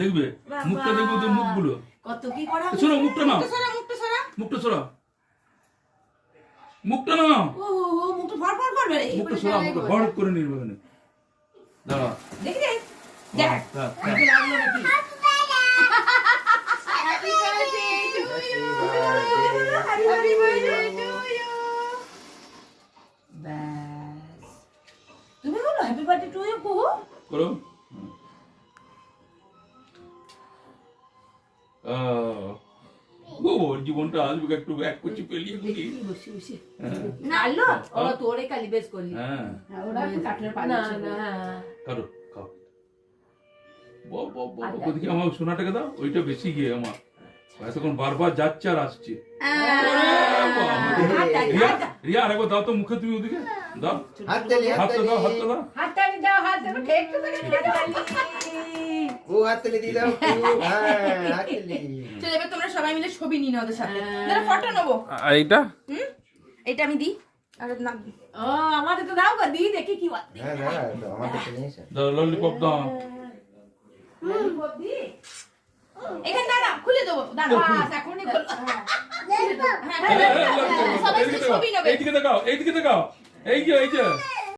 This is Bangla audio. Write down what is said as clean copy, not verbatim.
দেখবে মুখটা দেখবে ওদের মুখগুলো কত কি করা শোনো মুখটা নাও মুখটা সরা মুখটা নাও ও মুখটা ফড়ফড় করবে রে মুখটা সরা মুখটা বড় করে নির্বে না দাঁড়া দেখি রে দেখ মুখে লাগলো নাকি happy birthday to you happy birthday to you বাস তুমি বলো হ্যাপি বার্থডে টু ইউ করো ওর জীবনটা আসবে একটু এক করছি পেলিয়ে গুলি বসে নালো ও তোরে কালি বেশ করলি হ্যাঁ ওরা কাটলের পানি না করো খাও ওদিকে আমার সোনাটাকে দাও ওইটা বেশি গিয়ে আমার এতক্ষণ বারবার যাচ্ছে আর আসছে রিয়া আরেকবার দাও তো মুখে তুমি ওদিকে দাও হাতটা দাও হাততালি দাও হাত দেবো কেক তো ও হাততালি দিয়ে দাও হাততালি চল এবার তোমরা সবাই মিলে ছবি নিয়ে নাও ওদের সাথে তাহলে ফটো নেবো আর এইটা এটা আমি দিই আর না ও আমাদের তো দাও গো দি দেখি কি বাত হ্যাঁ দাঁড়া আমার কাছে নিয়ে এসো দাও ললিপপ দাও ললিপপ দি এখানে দাঁড়া খুলে দেবো দাঁড়া বাস এখনই খোল সবাই ছবি নেবে এইদিকে দেখাও এই যে